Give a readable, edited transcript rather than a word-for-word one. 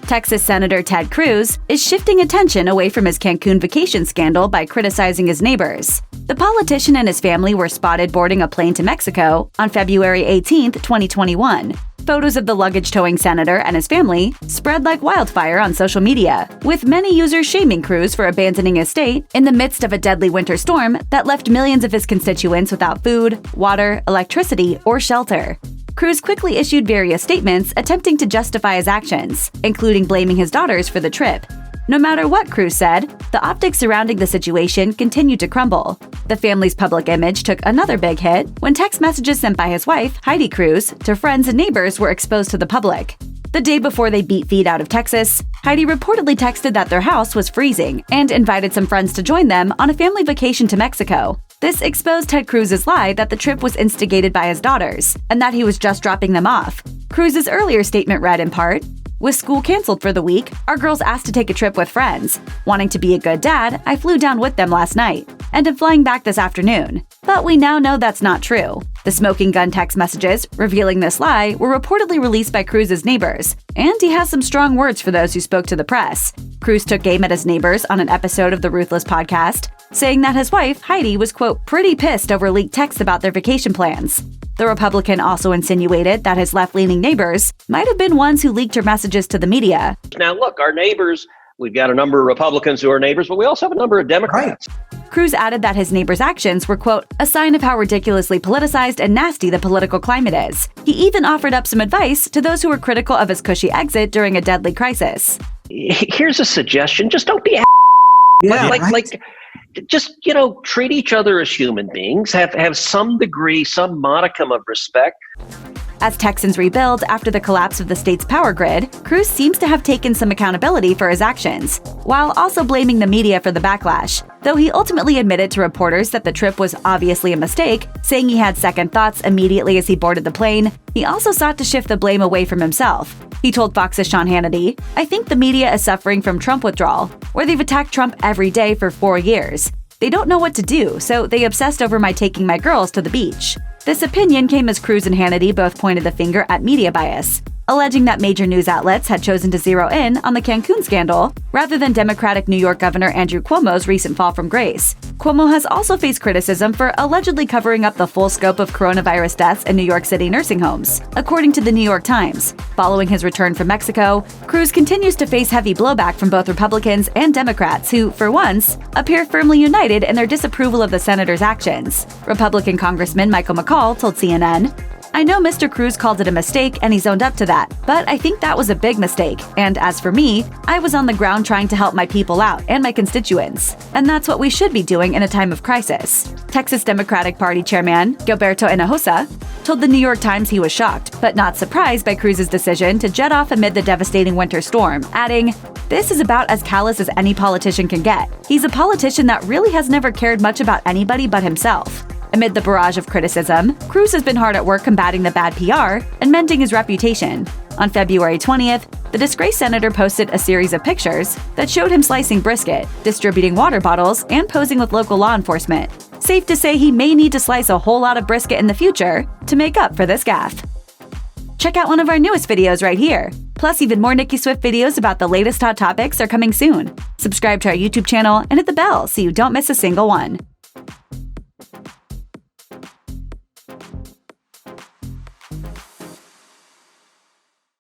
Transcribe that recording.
Texas Senator Ted Cruz is shifting attention away from his Cancun vacation scandal by criticizing his neighbors. The politician and his family were spotted boarding a plane to Mexico on February 18, 2021. Photos of the luggage-towing senator and his family spread like wildfire on social media, with many users shaming Cruz for abandoning his state in the midst of a deadly winter storm that left millions of his constituents without food, water, electricity, or shelter. Cruz quickly issued various statements attempting to justify his actions, including blaming his daughters for the trip. No matter what Cruz said, the optics surrounding the situation continued to crumble. The family's public image took another big hit when text messages sent by his wife, Heidi Cruz, to friends and neighbors were exposed to the public. The day before they beat feet out of Texas, Heidi reportedly texted that their house was freezing and invited some friends to join them on a family vacation to Mexico. This exposed Ted Cruz's lie that the trip was instigated by his daughters and that he was just dropping them off. Cruz's earlier statement read in part, "With school canceled for the week, our girls asked to take a trip with friends. Wanting to be a good dad, I flew down with them last night and am flying back this afternoon." But we now know that's not true. The smoking gun text messages revealing this lie were reportedly released by Cruz's neighbors, and he has some strong words for those who spoke to the press. Cruz took aim at his neighbors on an episode of the Ruthless podcast, saying that his wife, Heidi, was, quote, "pretty pissed over leaked texts about their vacation plans." The Republican also insinuated that his left-leaning neighbors might have been ones who leaked her messages to the media. Now, look, our neighbors, we've got a number of Republicans who are neighbors, but we also have a number of Democrats. Right. Cruz added that his neighbors' actions were, quote, "a sign of how ridiculously politicized and nasty the political climate is." He even offered up some advice to those who were critical of his cushy exit during a deadly crisis. Here's a suggestion. Just don't be just, treat each other as human beings, have some degree, some modicum of respect. As Texans rebuild after the collapse of the state's power grid, Cruz seems to have taken some accountability for his actions, while also blaming the media for the backlash, though he ultimately admitted to reporters that the trip was obviously a mistake, saying he had second thoughts immediately as he boarded the plane. He also sought to shift the blame away from himself. He told Fox's Sean Hannity, "I think the media is suffering from Trump withdrawal, where they've attacked Trump every day for 4 years. They don't know what to do, so they obsessed over my taking my girls to the beach." This opinion came as Cruz and Hannity both pointed the finger at media bias, alleging that major news outlets had chosen to zero in on the Cancun scandal rather than Democratic New York Governor Andrew Cuomo's recent fall from grace. Cuomo has also faced criticism for allegedly covering up the full scope of coronavirus deaths in New York City nursing homes, according to the New York Times. Following his return from Mexico, Cruz continues to face heavy blowback from both Republicans and Democrats who, for once, appear firmly united in their disapproval of the senator's actions. Republican Congressman Michael McCaul told CNN, "I know Mr. Cruz called it a mistake and he's owned up to that, but I think that was a big mistake. And as for me, I was on the ground trying to help my people out and my constituents. And that's what we should be doing in a time of crisis." Texas Democratic Party Chairman Gilberto Hinojosa told the New York Times he was shocked, but not surprised by Cruz's decision to jet off amid the devastating winter storm, adding, "This is about as callous as any politician can get. He's a politician that really has never cared much about anybody but himself." Amid the barrage of criticism, Cruz has been hard at work combating the bad PR and mending his reputation. On February 20th, the disgraced senator posted a series of pictures that showed him slicing brisket, distributing water bottles, and posing with local law enforcement. Safe to say he may need to slice a whole lot of brisket in the future to make up for this gaffe. Check out one of our newest videos right here. Plus, even more Nicki Swift videos about the latest hot topics are coming soon. Subscribe to our YouTube channel and hit the bell so you don't miss a single one.